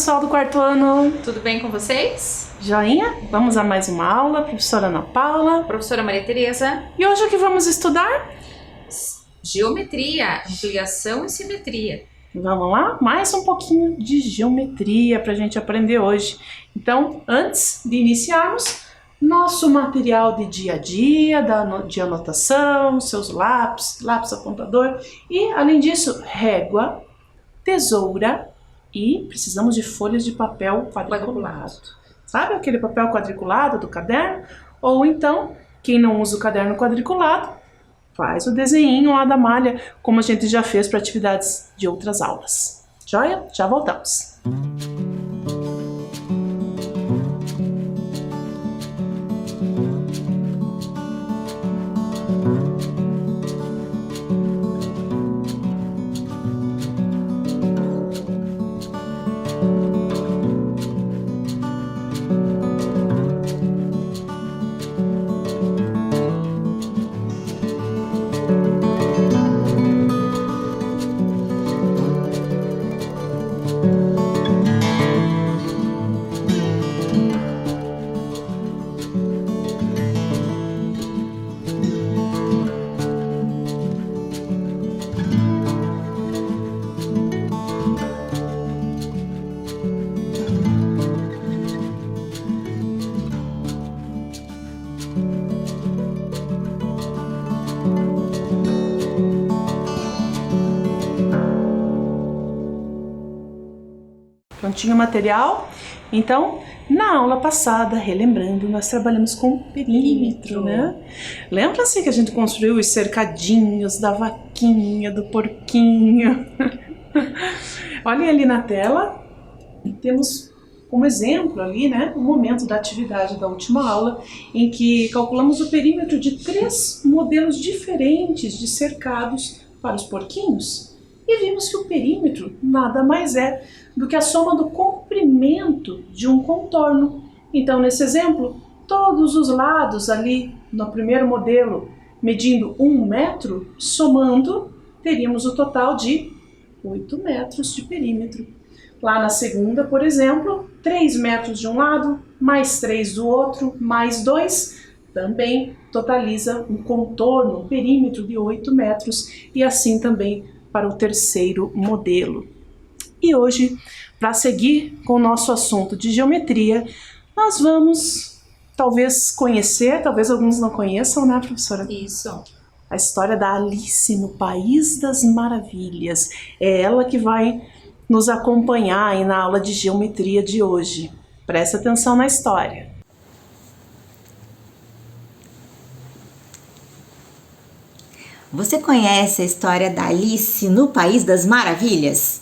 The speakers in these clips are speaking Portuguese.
pessoal do quarto ano! Tudo bem com vocês? Joinha? Vamos a mais uma aula, professora Ana Paula. Professora Maria Tereza. E hoje o que vamos estudar? Geometria, ampliação e simetria. Vamos lá? Mais um pouquinho de geometria para a gente aprender hoje. Então, antes de iniciarmos, nosso material de dia a dia, de anotação, seus lápis apontador e, além disso, régua, tesoura e precisamos de folhas de papel quadriculado. Sabe aquele papel quadriculado do caderno? Ou então, quem não usa o caderno quadriculado, faz o desenho lá da malha, como a gente já fez para atividades de outras aulas. Joia? Já voltamos. Prontinho o material? Então, na aula passada, relembrando, nós trabalhamos com perímetro, né? Lembra-se que a gente construiu os cercadinhos da vaquinha, do porquinho? Olhem ali na tela, temos como exemplo ali, né, o momento da atividade da última aula, em que calculamos o perímetro de 3 modelos diferentes de cercados para os porquinhos. E vimos que o perímetro nada mais é do que a soma do comprimento de um contorno. Então, nesse exemplo, todos os lados ali no primeiro modelo, medindo 1 metro, somando, teríamos o total de 8 metros de perímetro. Lá na segunda, por exemplo, 3 metros de um lado, mais 3 do outro, mais 2, também totaliza um contorno, um perímetro de 8 metros, e assim também para o terceiro modelo. E hoje, para seguir com o nosso assunto de geometria, nós vamos talvez conhecer, talvez alguns não conheçam, né, professora? Isso. A história da Alice no País das Maravilhas. É ela que vai nos acompanhar aí na aula de geometria de hoje. Presta atenção na história. Você conhece a história da Alice no País das Maravilhas?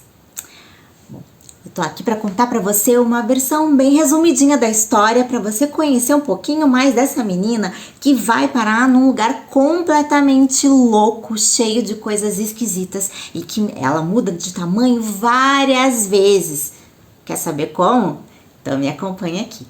Bom, eu tô aqui para contar para você uma versão bem resumidinha da história para você conhecer um pouquinho mais dessa menina que vai parar num lugar completamente louco, cheio de coisas esquisitas e que ela muda de tamanho várias vezes. Quer saber como? Então me acompanha aqui.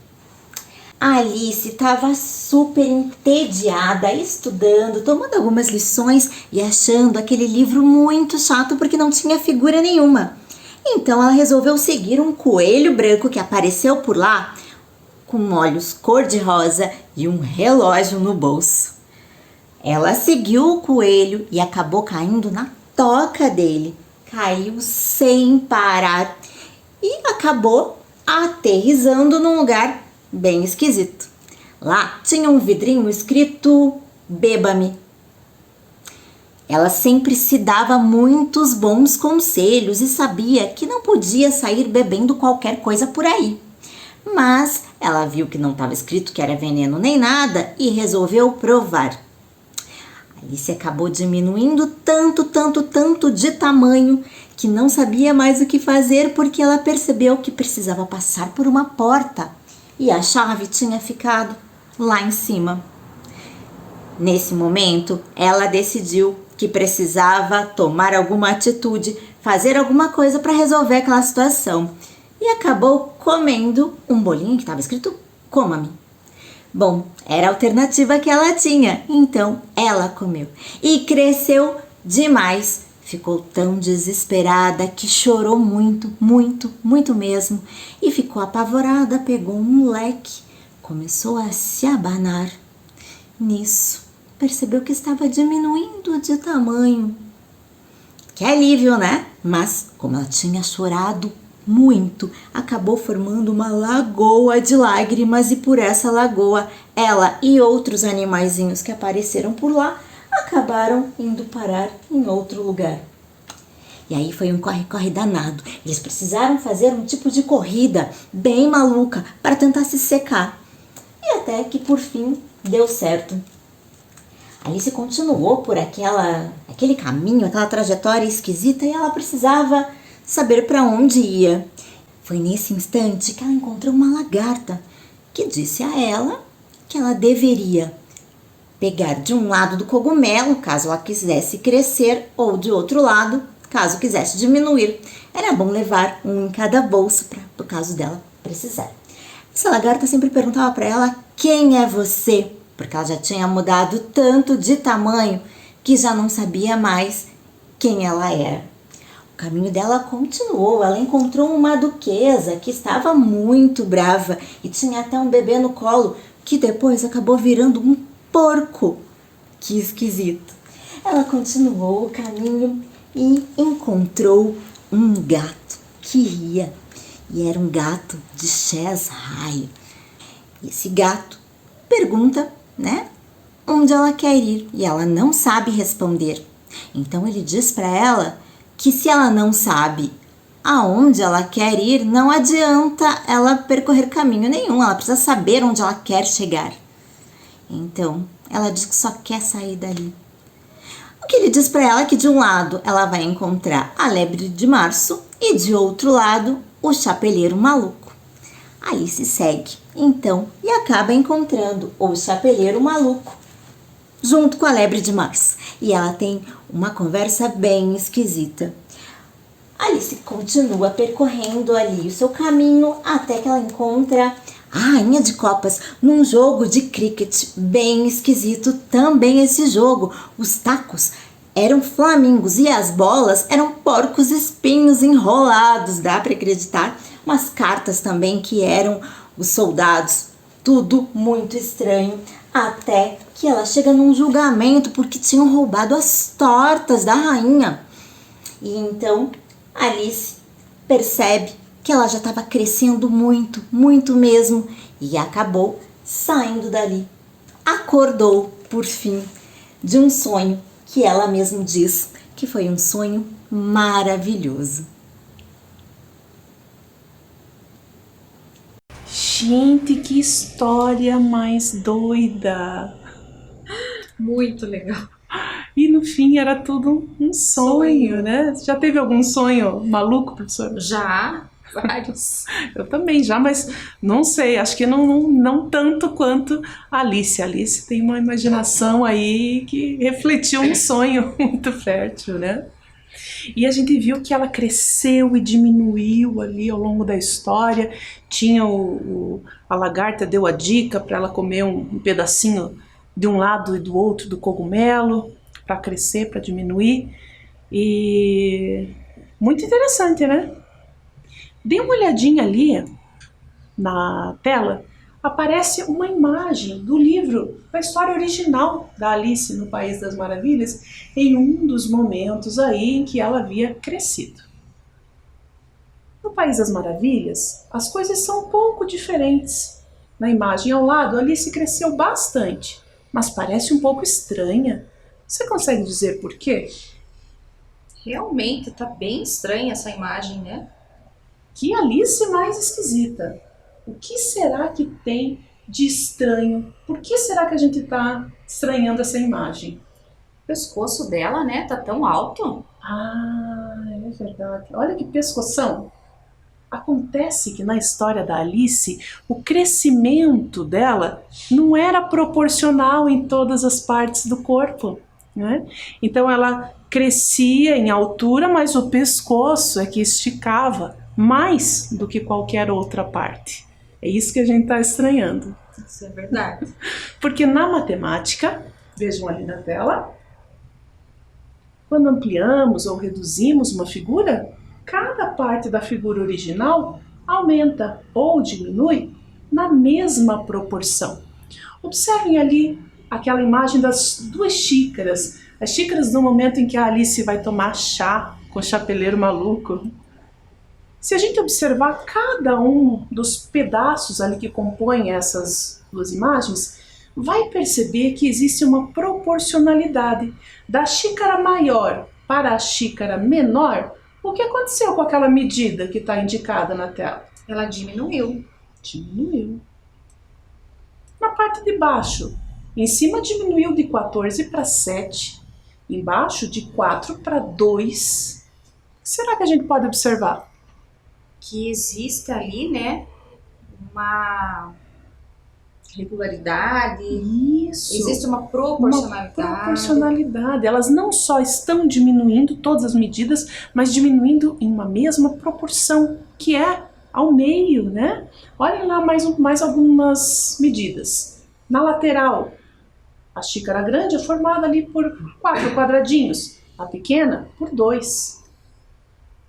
A Alice estava super entediada, estudando, tomando algumas lições e achando aquele livro muito chato porque não tinha figura nenhuma. Então ela resolveu seguir um coelho branco que apareceu por lá com olhos cor-de-rosa e um relógio no bolso. Ela seguiu o coelho e acabou caindo na toca dele. Caiu sem parar e acabou aterrissando num lugar bem esquisito. Lá tinha um vidrinho escrito "Beba-me". Ela sempre se dava muitos bons conselhos e sabia que não podia sair bebendo qualquer coisa por aí. Mas ela viu que não estava escrito que era veneno nem nada e resolveu provar. Alice acabou diminuindo tanto de tamanho que não sabia mais o que fazer porque ela percebeu que precisava passar por uma porta. E a chave tinha ficado lá em cima. Nesse momento, ela decidiu que precisava tomar alguma atitude, fazer alguma coisa para resolver aquela situação. E acabou comendo um bolinho que estava escrito "Coma-me". Bom, era a alternativa que ela tinha, então ela comeu. E cresceu demais, ficou tão desesperada que chorou muito, muito, muito mesmo e ficou apavorada, pegou um leque, começou a se abanar. Nisso, percebeu que estava diminuindo de tamanho. Que alívio, né? Mas, como ela tinha chorado muito, acabou formando uma lagoa de lágrimas e por essa lagoa, ela e outros animaizinhos que apareceram por lá acabaram indo parar em outro lugar. E aí foi um corre-corre danado. Eles precisaram fazer um tipo de corrida bem maluca para tentar se secar. E até que por fim deu certo. Alice continuou por aquele caminho, aquela trajetória esquisita e ela precisava saber para onde ia. Foi nesse instante que ela encontrou uma lagarta que disse a ela que ela deveria pegar de um lado do cogumelo, caso ela quisesse crescer, ou de outro lado, caso quisesse diminuir. Era bom levar um em cada bolso por caso dela precisar. Essa lagarta sempre perguntava para ela: quem é você? Porque ela já tinha mudado tanto de tamanho que já não sabia mais quem ela era. O caminho dela continuou, ela encontrou uma duquesa que estava muito brava e tinha até um bebê no colo, que depois acabou virando um porco. Que esquisito. Ela continuou o caminho e encontrou um gato que ria. E era um gato de Cheshire. Esse gato pergunta, onde ela quer ir, e ela não sabe responder. Então ele diz para ela que se ela não sabe aonde ela quer ir, não adianta ela percorrer caminho nenhum, ela precisa saber onde ela quer chegar. Então ela diz que só quer sair dali. O que ele diz para ela é que de um lado ela vai encontrar a lebre de março e de outro lado o chapeleiro maluco. Alice segue, então, e acaba encontrando o chapeleiro maluco junto com a lebre de março. E ela tem uma conversa bem esquisita. Alice continua percorrendo ali o seu caminho até que ela encontra a rainha de copas num jogo de cricket bem esquisito também esse jogo. Os tacos eram flamingos e as bolas eram porcos espinhos enrolados, dá para acreditar? Umas cartas também que eram os soldados, tudo muito estranho, até que ela chega num julgamento porque tinham roubado as tortas da rainha. E então Alice percebe que ela já estava crescendo muito, muito mesmo, e acabou saindo dali. Acordou, por fim, de um sonho que ela mesma diz que foi um sonho maravilhoso. Gente, que história mais doida! Muito legal. E no fim era tudo um sonho, né? Já teve algum sonho maluco, professor? Já, vários. Eu também já, mas não sei, acho que não tanto quanto a Alice. A Alice tem uma imaginação aí que refletiu um sonho muito fértil, né? E a gente viu que ela cresceu e diminuiu ali ao longo da história. Tinha a lagarta deu a dica para ela comer um pedacinho de um lado e do outro do cogumelo para crescer, para diminuir. E muito interessante, né? Dê uma olhadinha ali na tela, aparece uma imagem do livro, da história original da Alice no País das Maravilhas, em um dos momentos aí em que ela havia crescido. No País das Maravilhas, as coisas são um pouco diferentes. Na imagem ao lado, Alice cresceu bastante, mas parece um pouco estranha. Você consegue dizer por quê? Realmente, tá bem estranha essa imagem, né? Que Alice mais esquisita. O que será que tem de estranho? Por que será que a gente está estranhando essa imagem? O pescoço dela, né, tá tão alto. Ah, é verdade. Olha que pescoção. Acontece que na história da Alice, o crescimento dela não era proporcional em todas as partes do corpo, né? Então ela crescia em altura, mas o pescoço é que esticava mais do que qualquer outra parte. É isso que a gente está estranhando. Isso é verdade. Porque na matemática, vejam ali na tela, quando ampliamos ou reduzimos uma figura, cada parte da figura original aumenta ou diminui na mesma proporção. Observem ali aquela imagem das duas xícaras, as xícaras no momento em que a Alice vai tomar chá com o chapeleiro maluco. Se a gente observar cada um dos pedaços ali que compõem essas duas imagens, vai perceber que existe uma proporcionalidade. Da xícara maior para a xícara menor, o que aconteceu com aquela medida que está indicada na tela? Ela diminuiu. Diminuiu. Na parte de baixo, em cima diminuiu de 14 para 7, embaixo de 4 para 2. O que será que a gente pode observar? Que existe ali, né, uma regularidade. Isso. Existe uma proporcionalidade. Uma proporcionalidade. Elas não só estão diminuindo todas as medidas, mas diminuindo em uma mesma proporção, que é ao meio, né? Olhem lá mais algumas medidas. Na lateral, a xícara grande é formada ali por 4 quadradinhos, a pequena por 2.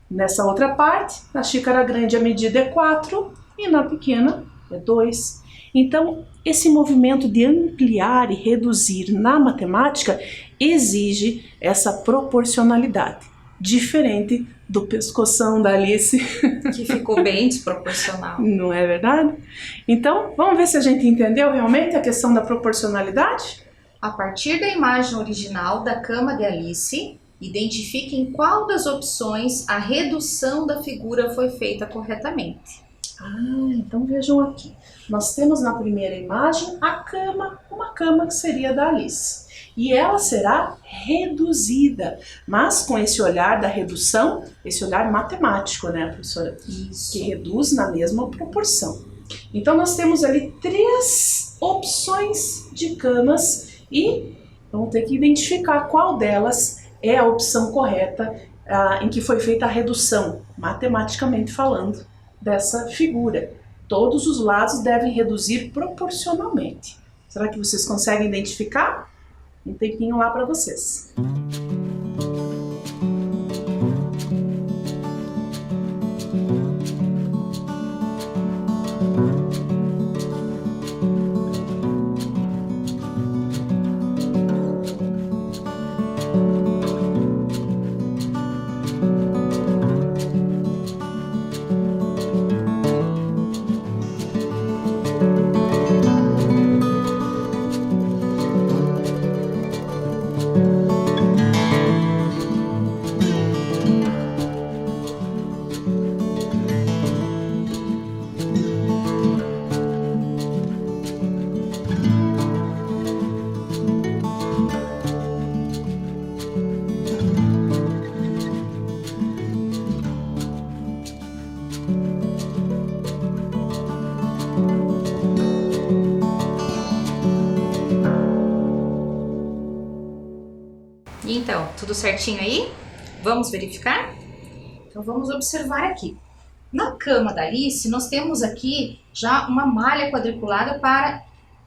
Nessa outra parte, na xícara grande a medida é 4 e na pequena é 2. Então, esse movimento de ampliar e reduzir na matemática exige essa proporcionalidade, diferente do pescoção da Alice. Que ficou bem desproporcional. Não é verdade? Então, vamos ver se a gente entendeu realmente a questão da proporcionalidade? A partir da imagem original da cama de Alice, identifique em qual das opções a redução da figura foi feita corretamente. Então vejam aqui. Nós temos na primeira imagem a cama, uma cama que seria da Alice. E ela será reduzida, mas com esse olhar da redução, esse olhar matemático, né, professora? Isso. Que reduz na mesma proporção. Então nós temos ali 3 opções de camas e vamos ter que identificar qual delas é a opção correta em que foi feita a redução, matematicamente falando, dessa figura. Todos os lados devem reduzir proporcionalmente. Será que vocês conseguem identificar? Um tempinho lá para vocês. Então, tudo certinho aí? Vamos verificar? Então vamos observar aqui. Na cama da Alice, nós temos aqui já uma malha quadriculada para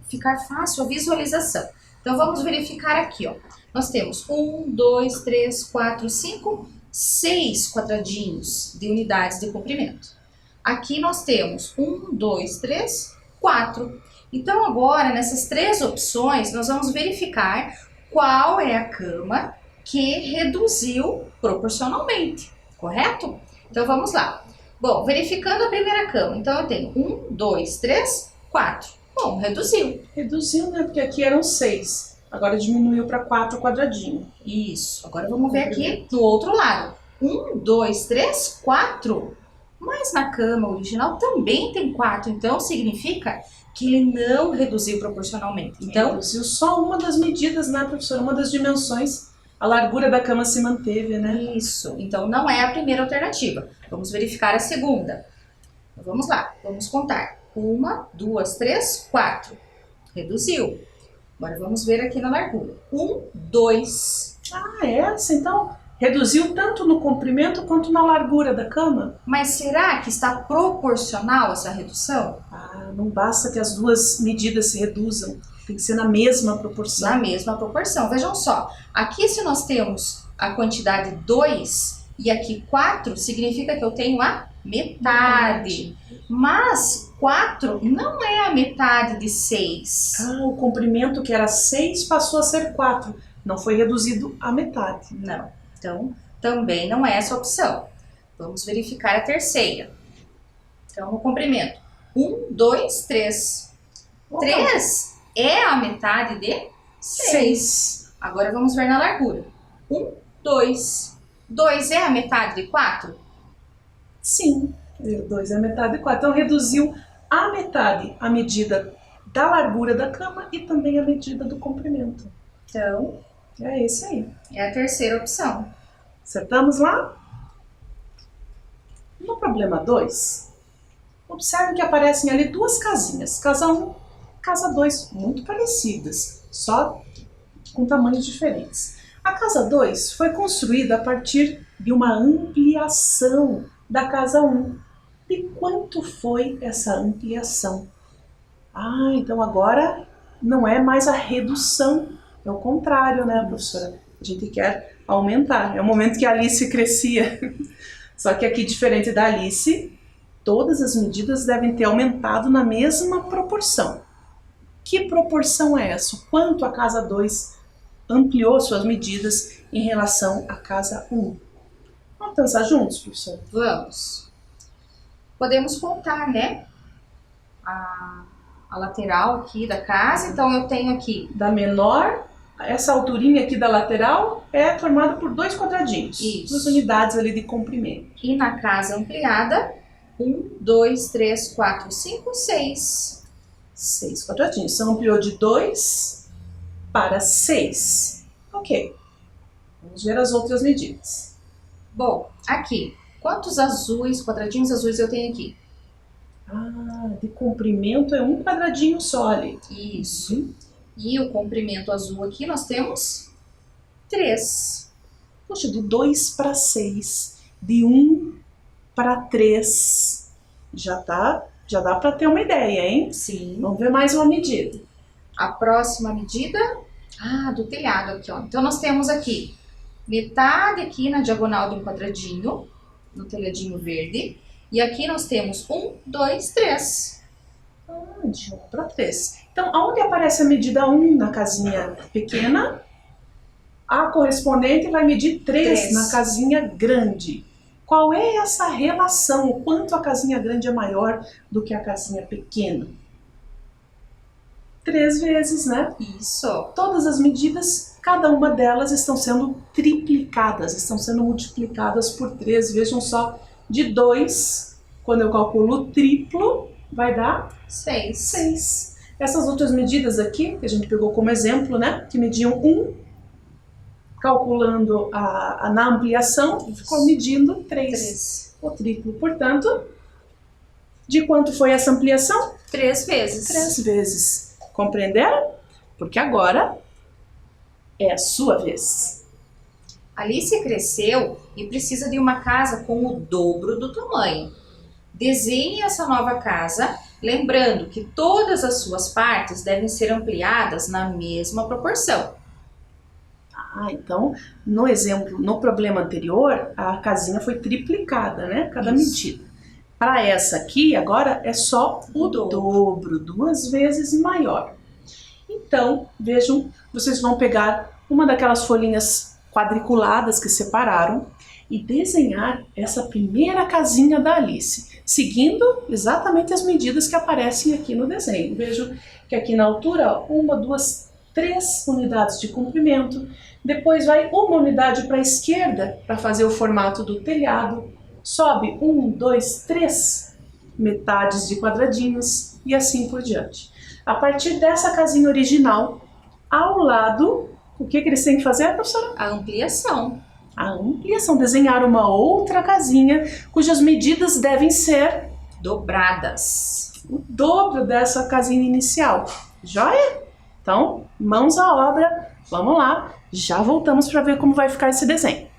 ficar fácil a visualização. Então vamos verificar aqui, ó. Nós temos 1, 2, 3, 4, 5, 6 quadradinhos de unidades de comprimento. Aqui nós temos 1, 2, 3, 4. Então agora, nessas 3 opções, nós vamos verificar qual é a cama que reduziu proporcionalmente, correto? Então vamos lá. Bom, verificando a primeira cama, então eu tenho 1, 2, 3, 4. Bom, reduziu. Reduziu, né? Porque aqui eram 6. Agora diminuiu para 4 quadradinhos. Isso. Agora vamos ver aqui do outro lado. 1, 2, 3, 4. Mas na cama original também tem 4. Então significa que ele não reduziu proporcionalmente. Então, reduziu só uma das medidas, né, professora? Uma das dimensões. A largura da cama se manteve, né? Isso. Então não é a primeira alternativa. Vamos verificar a segunda. Então, vamos lá. Vamos contar. 1, 2, 3, 4. Reduziu. Agora vamos ver aqui na largura. 1, 2. Essa então reduziu tanto no comprimento quanto na largura da cama? Mas será que está proporcional essa redução? Não basta que as duas medidas se reduzam. Tem que ser na mesma proporção. Na mesma proporção. Vejam só. Aqui se nós temos a quantidade 2 e aqui 4, significa que eu tenho a metade. Mas 4 não é a metade de 6. Ah, o comprimento que era 6 passou a ser 4. Não foi reduzido à metade. Não. Então, também não é essa opção. Vamos verificar a terceira. Então, no comprimento. 1, 2, 3. 3 é a metade de 6. Agora vamos ver na largura. 1, 2. 2 é a metade de 4? Sim, 2 é a metade de 4. Então reduziu a metade a medida da largura da cama e também a medida do comprimento. Então, é isso aí. é a terceira opção. Acertamos lá? No problema 2, observe que aparecem ali duas casinhas. Casa 1, casa 2, muito parecidas, só com tamanhos diferentes. A casa 2 foi construída a partir de uma ampliação da casa 1. E quanto foi essa ampliação? Ah, então agora não é mais a redução, é o contrário, né, professora? A gente quer aumentar. É o momento que a Alice crescia. Só que aqui, diferente da Alice, todas as medidas devem ter aumentado na mesma proporção. Que proporção é essa? Quanto a casa 2 ampliou suas medidas em relação à casa 1? Vamos pensar juntos, professor? Vamos. Podemos contar, né? A lateral aqui da casa. Então, eu tenho aqui... Da menor, essa alturinha aqui da lateral é formada por 2 quadradinhos. Isso. 2 unidades ali de comprimento. E na casa ampliada, 1, 2, 3, 4, 5, 6. 6 quadradinhos. Então, ampliou de 2 para 6. Ok. Vamos ver as outras medidas. Bom, aqui, quantos quadradinhos azuis eu tenho aqui? Ah, de comprimento é um quadradinho só ali. Isso. E o comprimento azul aqui nós temos 3. Poxa, de 2 para 6. De 1 para 3. Já dá para ter uma ideia, hein? Sim. Vamos ver mais uma medida. A próxima medida, do telhado aqui, ó. Então, nós temos aqui metade aqui na diagonal de um quadradinho, no telhadinho verde. E aqui nós temos 1, 2, 3. De 1 para 3. Então, aonde aparece a medida 1 na casinha pequena, a correspondente vai medir 3 na casinha grande. Qual é essa relação? O quanto a casinha grande é maior do que a casinha pequena? 3 vezes, né? Isso. Todas as medidas, cada uma delas estão sendo triplicadas, estão sendo multiplicadas por 3. Vejam só, de 2, quando eu calculo o triplo, vai dar 6. 6. Essas outras medidas aqui, que a gente pegou como exemplo, né? Que mediam 1, calculando na ampliação, ficou medindo 3. O triplo, portanto, de quanto foi essa ampliação? 3 vezes. 3 vezes. Compreenderam? Porque agora é a sua vez. Alice cresceu e precisa de uma casa com o dobro do tamanho. Desenhe essa nova casa, lembrando que todas as suas partes devem ser ampliadas na mesma proporção. Então, no exemplo, no problema anterior, a casinha foi triplicada, né? Cada medida. Para essa aqui, agora é só o dobro, 2 vezes maior. Então, vejam, vocês vão pegar uma daquelas folhinhas quadriculadas que separaram e desenhar essa primeira casinha da Alice, seguindo exatamente as medidas que aparecem aqui no desenho. Vejam que aqui na altura, 1, 2, 3 unidades de comprimento, depois vai uma unidade para a esquerda para fazer o formato do telhado, sobe 1, 2, 3 metades de quadradinhos e assim por diante. A partir dessa casinha original, ao lado, o que eles têm que fazer, professora? A ampliação. A ampliação, desenhar uma outra casinha cujas medidas devem ser dobradas. O dobro dessa casinha inicial. Joia? Então, mãos à obra, vamos lá, já voltamos para ver como vai ficar esse desenho.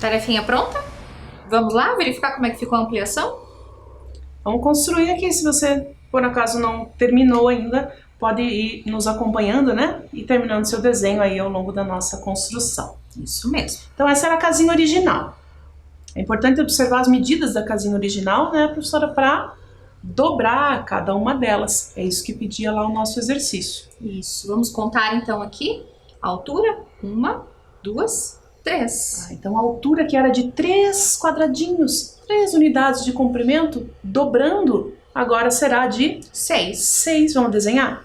Tarefinha pronta? Vamos lá verificar como é que ficou a ampliação? Vamos construir aqui. Se você, por acaso, não terminou ainda, pode ir nos acompanhando, né? E terminando seu desenho aí ao longo da nossa construção. Isso mesmo. Então essa era a casinha original. É importante observar as medidas da casinha original, né, professora, para dobrar cada uma delas. É isso que pedia lá o nosso exercício. Isso. Vamos contar então aqui a altura. 1, 2, 3. Então a altura que era de 3 quadradinhos, 3 unidades de comprimento, dobrando, agora será de 6. 6. Vamos desenhar?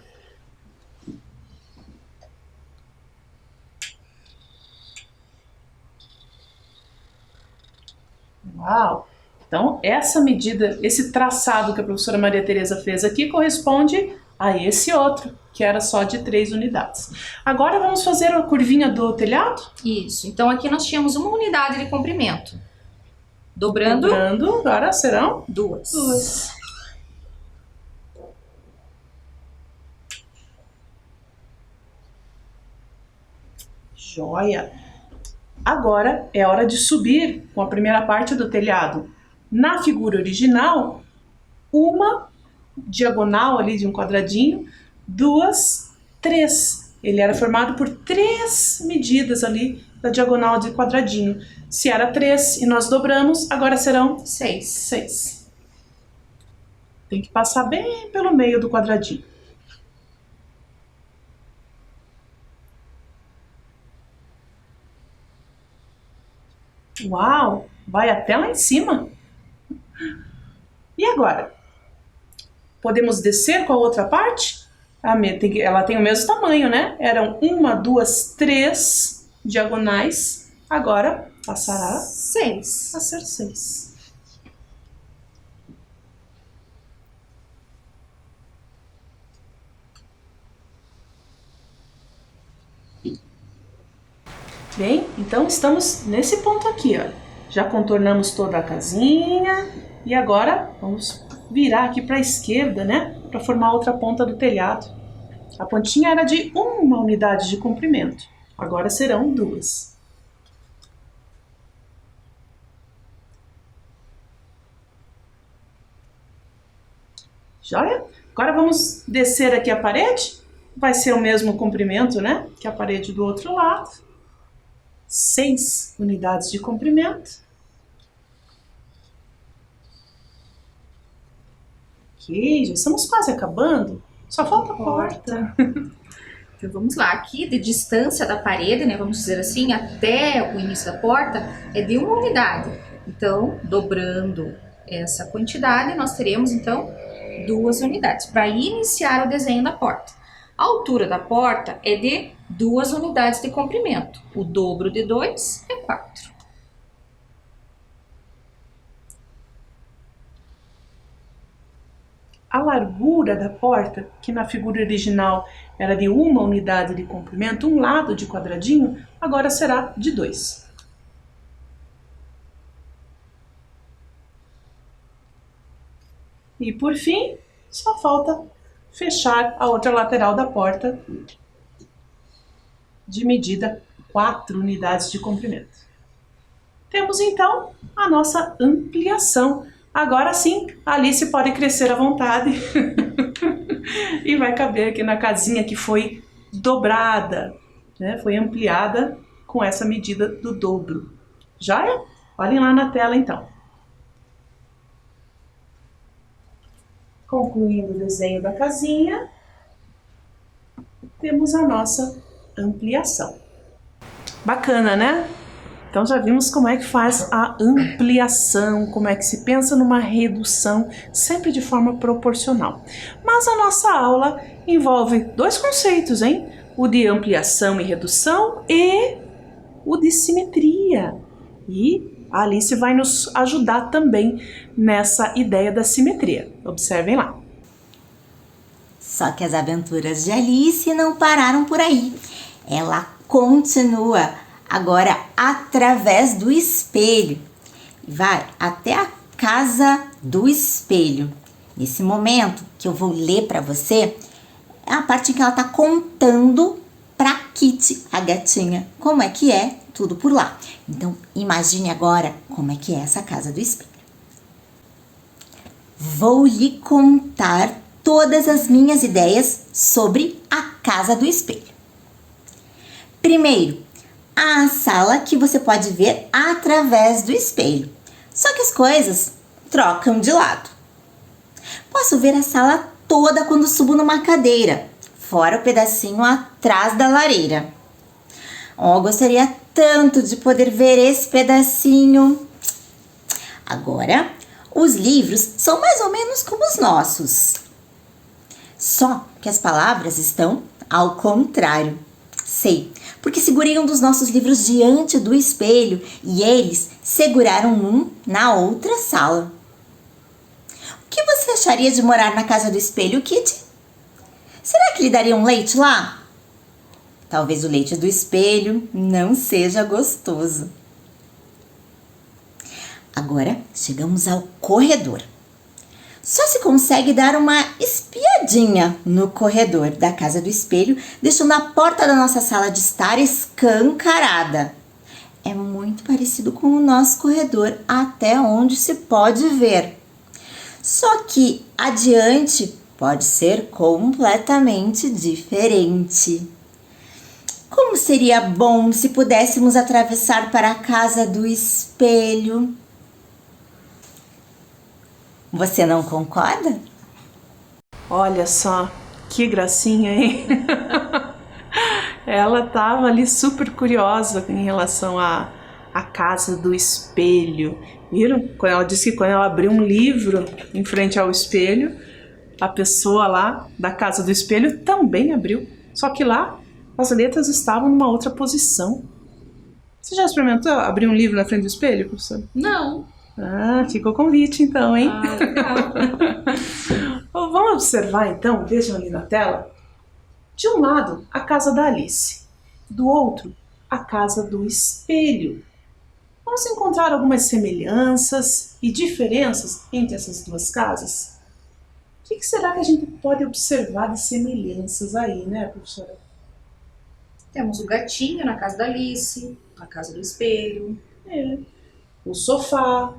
Uau! Então, essa medida, esse traçado que a professora Maria Tereza fez aqui corresponde a esse outro, que era só de 3 unidades. Agora vamos fazer a curvinha do telhado? Isso. Então aqui nós tínhamos 1 unidade de comprimento. Dobrando. Agora serão 2. 2. Joia! Agora é hora de subir com a primeira parte do telhado. Na figura original, uma diagonal ali de um quadradinho, 2, 3. Ele era formado por 3 medidas ali da diagonal de quadradinho. Se era 3 e nós dobramos, agora serão 6. 6. Tem que passar bem pelo meio do quadradinho. Uau! Vai até lá em cima. E agora? Podemos descer com a outra parte? Ela tem o mesmo tamanho, né? Eram 1, 2, 3 diagonais. Agora passará 6. a ser 6. Bem, então estamos nesse ponto aqui, ó. Já contornamos toda a casinha e agora vamos virar aqui para a esquerda, né? Para formar a outra ponta do telhado. A pontinha era de 1 unidade de comprimento, agora serão 2. Joia? Agora vamos descer aqui a parede. Vai ser o mesmo comprimento, né? Que a parede do outro lado. 6 unidades de comprimento. Ok, já estamos quase acabando. Só falta a porta. Então vamos lá, aqui de distância da parede, né, vamos dizer assim, até o início da porta é de 1 unidade. Então, dobrando essa quantidade, nós teremos então 2 unidades para iniciar o desenho da porta. A altura da porta é de 2 unidades de comprimento. O dobro de 2 é 4. A largura da porta, que na figura original era de 1 unidade de comprimento, um lado de quadradinho, agora será de 2. E por fim, só falta fechar a outra lateral da porta de medida 4 unidades de comprimento. Temos então a nossa ampliação. Agora sim, a Alice pode crescer à vontade e vai caber aqui na casinha que foi dobrada, né? Foi ampliada com essa medida do dobro. Joia? Olhem lá na tela então. Concluindo o desenho da casinha, temos a nossa ampliação. Bacana, né? Então já vimos como é que faz a ampliação, como é que se pensa numa redução, sempre de forma proporcional. Mas a nossa aula envolve 2 conceitos, hein? O de ampliação e redução e o de simetria. E a Alice vai nos ajudar também nessa ideia da simetria. Observem lá. Só que as aventuras de Alice não pararam por aí. Ela continua agora através do espelho. Vai até a casa do espelho. Nesse momento que eu vou ler para você, é a parte em que ela está contando para Kitty, a gatinha, como é que é tudo por lá. Então, imagine agora como é que é essa casa do espelho. Vou lhe contar todas as minhas ideias sobre a casa do espelho. Primeiro, a sala que você pode ver através do espelho. Só que as coisas trocam de lado. Posso ver a sala toda quando subo numa cadeira, fora o pedacinho atrás da lareira. Oh, gostaria tanto de poder ver esse pedacinho. Agora, os livros são mais ou menos como os nossos. Só que as palavras estão ao contrário. Sei, porque segurei um dos nossos livros diante do espelho e eles seguraram um na outra sala. O que você acharia de morar na casa do espelho, Kitty? Será que lhe daria um leite lá? Talvez o leite do espelho não seja gostoso. Agora chegamos ao corredor. Só se consegue dar uma espiadinha no corredor da casa do espelho, deixando a porta da nossa sala de estar escancarada. É muito parecido com o nosso corredor, até onde se pode ver. Só que adiante pode ser completamente diferente. Como seria bom se pudéssemos atravessar para a casa do espelho? Você não concorda? Olha só, que gracinha, hein? Ela estava ali super curiosa em relação à casa do espelho. Viram? Quando ela disse que quando ela abriu um livro em frente ao espelho, a pessoa lá da casa do espelho também abriu. Só que lá as letras estavam numa outra posição. Você já experimentou abrir um livro na frente do espelho, professor? Não. Ah, fica o convite então, hein? Ah, legal. Vamos observar então, vejam ali na tela. De um lado, a casa da Alice. Do outro, a casa do espelho. Vamos encontrar algumas semelhanças e diferenças entre essas duas casas? O que será que a gente pode observar de semelhanças aí, né, professora? Temos o gatinho na casa da Alice, na casa do espelho. O sofá,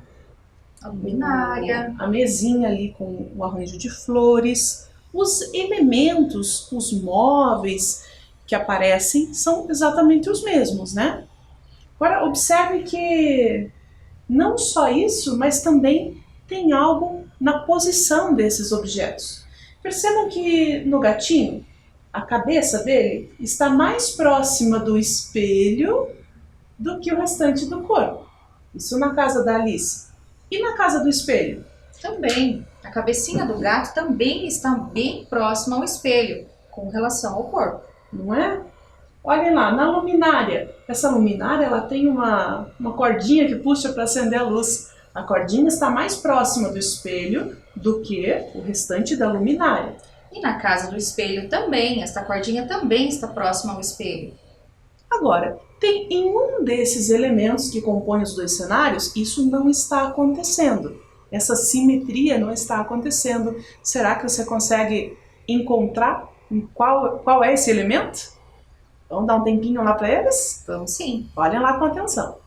A luminária. a mesinha ali com o arranjo de flores, os elementos, os móveis que aparecem são exatamente os mesmos, né? Agora observe que não só isso, mas também tem algo na posição desses objetos. Percebam que no gatinho, a cabeça dele está mais próxima do espelho do que o restante do corpo. Isso na casa da Alice. E na casa do espelho? Também. A cabecinha do gato também está bem próxima ao espelho, com relação ao corpo. Não é? Olhem lá, na luminária. Essa luminária ela tem uma cordinha que puxa para acender a luz. A cordinha está mais próxima do espelho do que o restante da luminária. E na casa do espelho também, esta cordinha também está próxima ao espelho. Agora, tem em um desses elementos que compõem os dois cenários, isso não está acontecendo. Essa simetria não está acontecendo. Será que você consegue encontrar qual é esse elemento? Vamos dar um tempinho lá para eles? Vamos sim. Olhem lá com atenção.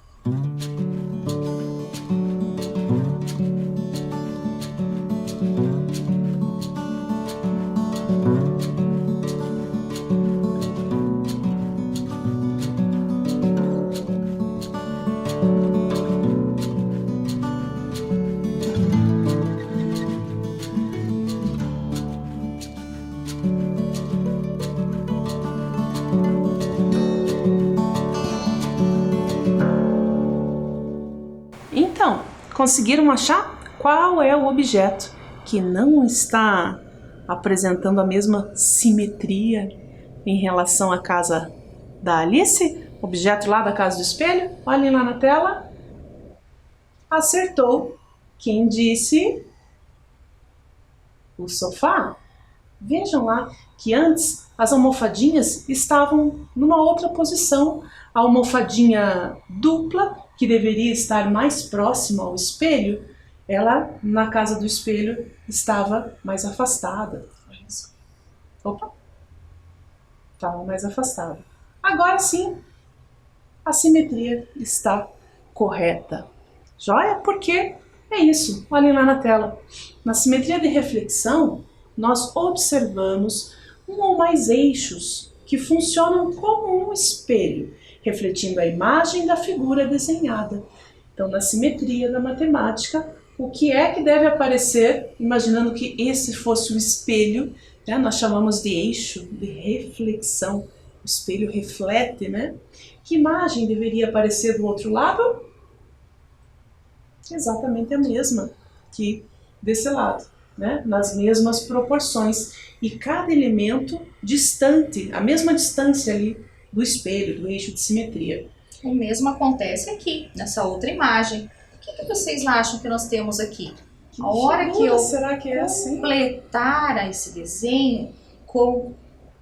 Então, conseguiram achar qual é o objeto que não está apresentando a mesma simetria em relação à casa da Alice? Objeto lá da casa do espelho? Olhem lá na tela. Acertou. Quem disse? O sofá. Vejam lá que antes as almofadinhas estavam numa outra posição. A almofadinha dupla, que deveria estar mais próxima ao espelho, ela, na casa do espelho, estava mais afastada. Opa! Estava mais afastada. Agora sim, a simetria está correta. Joia? Porque é isso, olhem lá na tela. Na simetria de reflexão, nós observamos um ou mais eixos que funcionam como um espelho, refletindo a imagem da figura desenhada. Então, na simetria da matemática, o que é que deve aparecer, imaginando que esse fosse o espelho, né? Nós chamamos de eixo de reflexão. O espelho reflete, né? Que imagem deveria aparecer do outro lado? Exatamente a mesma que desse lado, né? Nas mesmas proporções. E cada elemento distante, a mesma distância ali do espelho, do eixo de simetria. O mesmo acontece aqui, nessa outra imagem. O que vocês acham que nós temos aqui? A hora que eu será que é assim? completar esse desenho com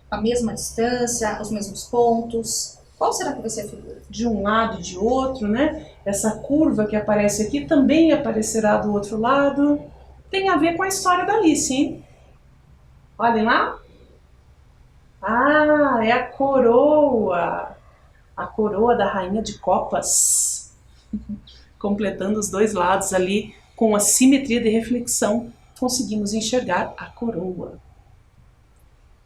a mesma distância, os mesmos pontos, qual será que vai ser a figura? De um lado e de outro, né? Essa curva que aparece aqui também aparecerá do outro lado. Tem a ver com a história da Alice, hein? Olhem lá. Ah, é a coroa. A coroa da Rainha de Copas. Completando os dois lados ali, com a simetria de reflexão, conseguimos enxergar a coroa.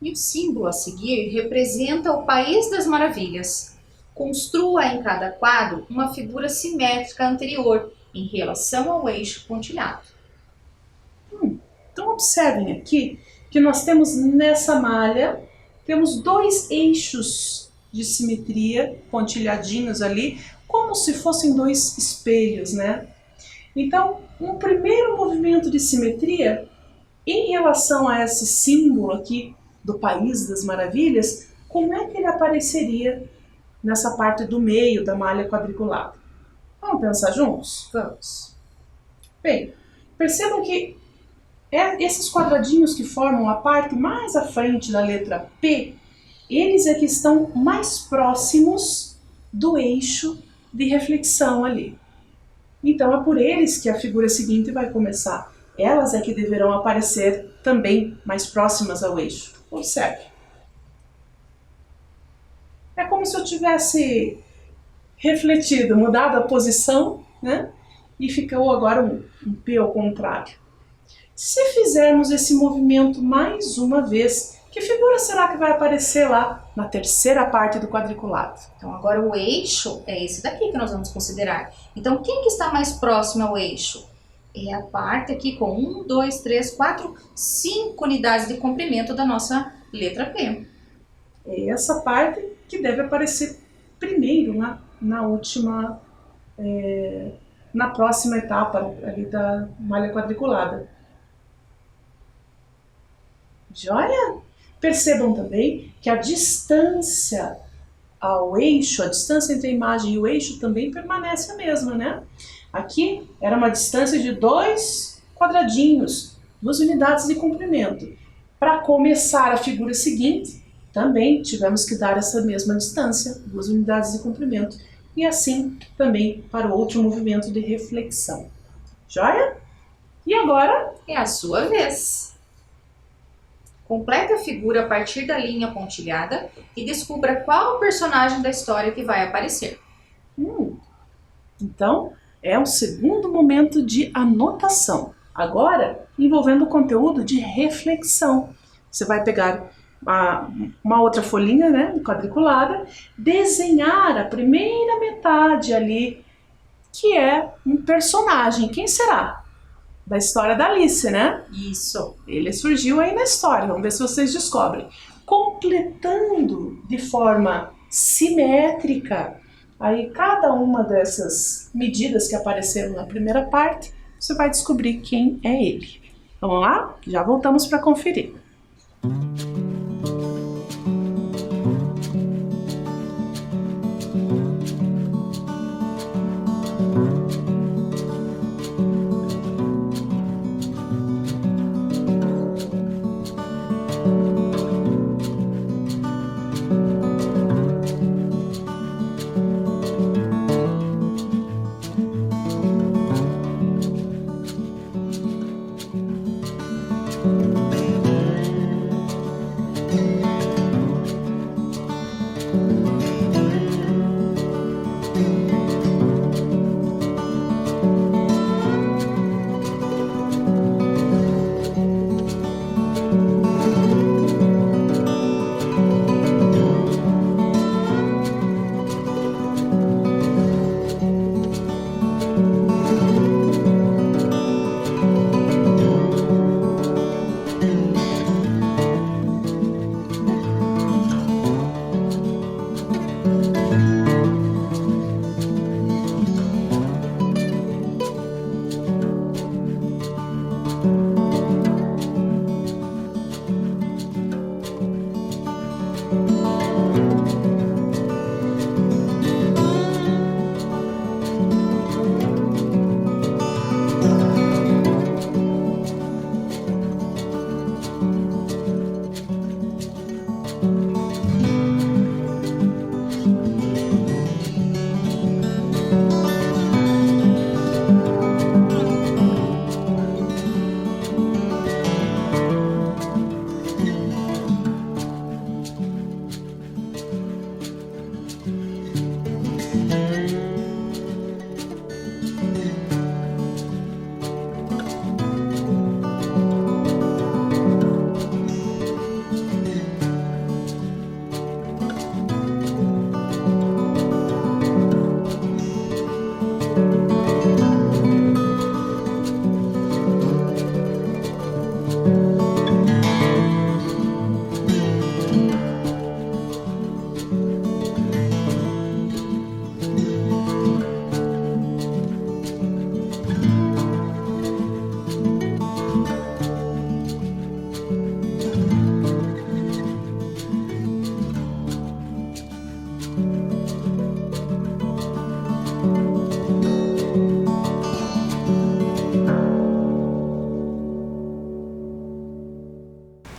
E o símbolo a seguir representa o País das Maravilhas. Construa em cada quadro uma figura simétrica anterior em relação ao eixo pontilhado. Então observem aqui que nós temos nessa malha, temos dois eixos de simetria pontilhadinhos ali, como se fossem dois espelhos, né? Então, um primeiro movimento de simetria em relação a esse símbolo aqui do País das Maravilhas, como é que ele apareceria nessa parte do meio da malha quadriculada? Vamos pensar juntos? Vamos. Bem, percebam que esses quadradinhos que formam a parte mais à frente da letra P, eles é que estão mais próximos do eixo de reflexão ali. Então é por eles que a figura seguinte vai começar. Elas é que deverão aparecer também mais próximas ao eixo. Observe. É como se eu tivesse refletido, mudado a posição, né? E ficou agora um P ao contrário. Se fizermos esse movimento mais uma vez, que figura será que vai aparecer lá na terceira parte do quadriculado? Então agora o eixo é esse daqui que nós vamos considerar. Então quem que está mais próximo ao eixo? É a parte aqui com 1, 2, 3, 4, 5 unidades de comprimento da nossa letra P. É essa parte que deve aparecer primeiro na próxima etapa ali da malha quadriculada. Joia? Percebam também que a distância ao eixo, a distância entre a imagem e o eixo também permanece a mesma, né? Aqui era uma distância de 2 quadradinhos, 2 unidades de comprimento. Para começar a figura seguinte, também tivemos que dar essa mesma distância, 2 unidades de comprimento. E assim também para o outro movimento de reflexão. Joia? E agora? É a sua vez. Complete a figura a partir da linha pontilhada e descubra qual personagem da história que vai aparecer. Então, é um segundo momento de anotação. Agora, envolvendo o conteúdo de reflexão. Você vai pegar uma outra folhinha, né, quadriculada, desenhar a primeira metade ali, que é um personagem. Quem será? Da história da Alice, né? Isso. Ele surgiu aí na história, vamos ver se vocês descobrem. Completando de forma simétrica aí cada uma dessas medidas que apareceram na primeira parte, você vai descobrir quem é ele. Vamos lá? Já voltamos para conferir.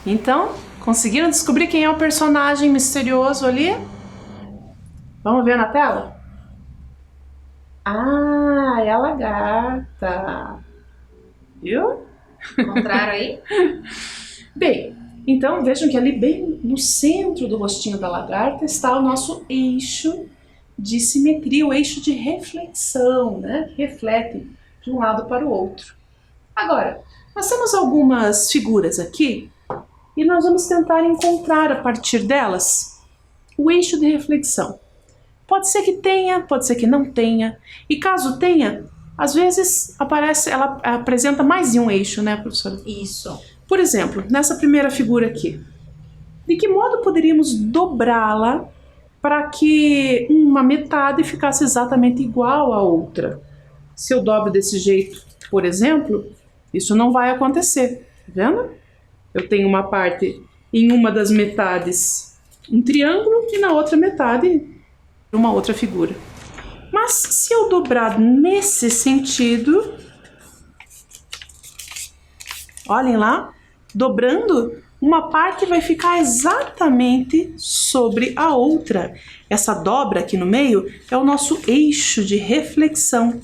Então, conseguiram descobrir quem é o personagem misterioso ali? Vamos ver na tela? Ah, é a lagarta. Viu? Encontraram aí? Bem, então vejam que ali bem no centro do rostinho da lagarta está o nosso eixo de simetria, o eixo de reflexão, né? Que reflete de um lado para o outro. Agora, nós temos algumas figuras aqui e nós vamos tentar encontrar a partir delas o eixo de reflexão. Pode ser que tenha, pode ser que não tenha. E caso tenha, às vezes ela apresenta mais de um eixo, né, professora? Isso. Por exemplo, nessa primeira figura aqui, de que modo poderíamos dobrá-la para que uma metade ficasse exatamente igual à outra? Se eu dobro desse jeito, por exemplo, isso não vai acontecer, tá vendo? Eu tenho uma parte, em uma das metades, um triângulo e na outra metade, uma outra figura. Mas se eu dobrar nesse sentido, olhem lá, dobrando, uma parte vai ficar exatamente sobre a outra. Essa dobra aqui no meio é o nosso eixo de reflexão.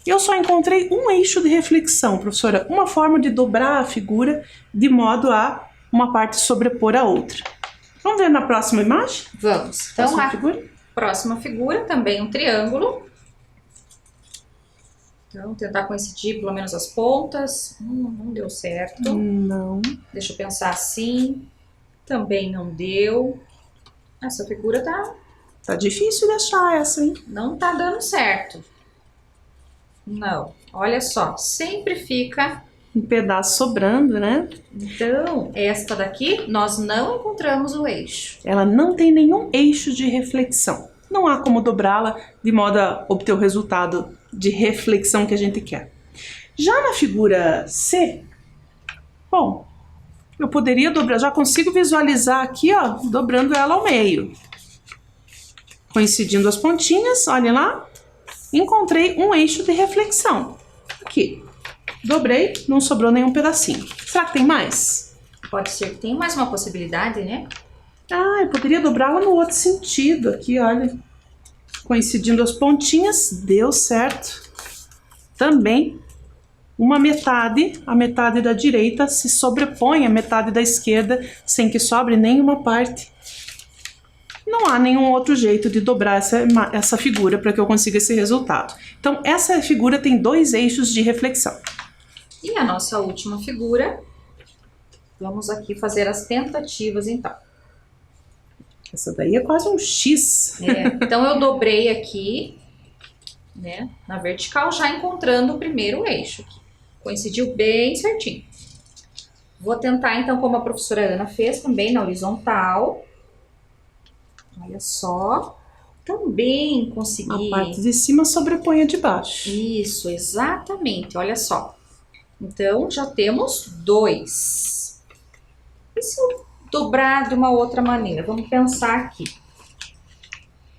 Eu só encontrei um eixo de reflexão, professora, uma forma de dobrar a figura de modo a uma parte sobrepor a outra. Vamos ver na próxima imagem? Vamos. Então, Próxima a figura. próxima figura, também um triângulo. Então, tentar coincidir pelo menos as pontas. Não deu certo. Não. Deixa eu pensar assim. Também não deu. Essa figura Tá difícil de achar essa, hein? não tá dando certo. Não. Olha só, sempre fica. Um pedaço sobrando, né? Então, esta daqui, nós não encontramos o eixo. Ela não tem nenhum eixo de reflexão. Não há como dobrá-la de modo a obter o resultado de reflexão que a gente quer. Já na figura C, bom, eu poderia dobrar, já consigo visualizar aqui, ó, dobrando ela ao meio. Coincidindo as pontinhas, olhem lá, encontrei um eixo de reflexão. Aqui, dobrei, não sobrou nenhum pedacinho. Será que tem mais? Pode ser que tenha mais uma possibilidade, né? Ah, eu poderia dobrá-la no outro sentido aqui, olha. Coincidindo as pontinhas, deu certo. Também, uma metade, a metade da direita, se sobrepõe à metade da esquerda, sem que sobre nenhuma parte. não há nenhum outro jeito de dobrar essa figura para que eu consiga esse resultado. Então, essa figura tem 2 eixos de reflexão. E a nossa última figura, vamos aqui fazer as tentativas, então. Essa daí é quase um X. Então, eu dobrei aqui, né, na vertical, já encontrando o primeiro eixo aqui. Coincidiu bem certinho. Vou tentar, então, como a professora Ana fez, também na horizontal. Olha só. Também consegui. A parte de cima sobrepõe a de baixo. Isso, exatamente. Olha só. Então, já temos 2. E se eu dobrar de uma outra maneira? Vamos pensar aqui.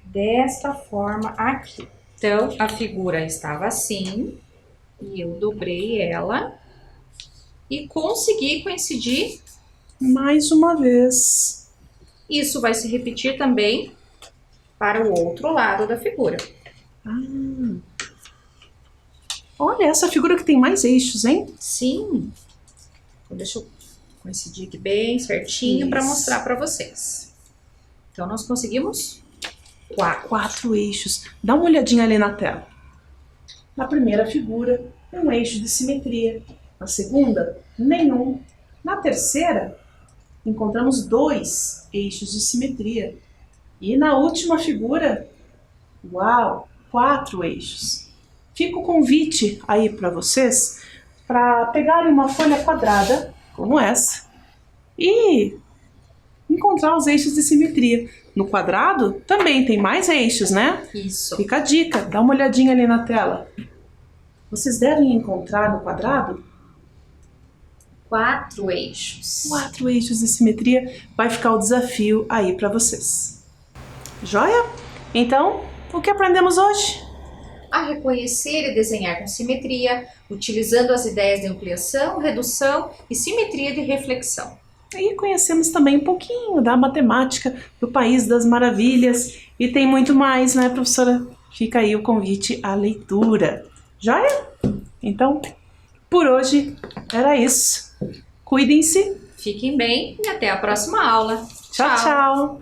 Desta forma aqui. Então, a figura estava assim. E eu dobrei ela. E consegui coincidir. Mais uma vez. Isso vai se repetir também para o outro lado da figura. Olha, essa figura que tem mais eixos, hein? Sim. Então, deixa eu coincidir aqui bem certinho para mostrar para vocês. Então, nós conseguimos 4 eixos. Dá uma olhadinha ali na tela. Na primeira figura, um eixo de simetria. Na segunda, nenhum. Na terceira, encontramos 2 eixos de simetria. E na última figura, uau, 4 eixos. Fica o convite aí para vocês para pegarem uma folha quadrada, como essa, e encontrar os eixos de simetria. No quadrado também tem mais eixos, né? Isso. Fica a dica, dá uma olhadinha ali na tela. Vocês devem encontrar no quadrado 4 eixos. 4 eixos de simetria. Vai ficar o desafio aí para vocês. Joia? Então, o que aprendemos hoje? A reconhecer e desenhar com simetria, utilizando as ideias de ampliação, redução e simetria de reflexão. E conhecemos também um pouquinho da matemática do País das Maravilhas. E tem muito mais, né, professora? Fica aí o convite à leitura. Joia? Então, por hoje era isso. Cuidem-se. Fiquem bem e até a próxima aula. Tchau, tchau.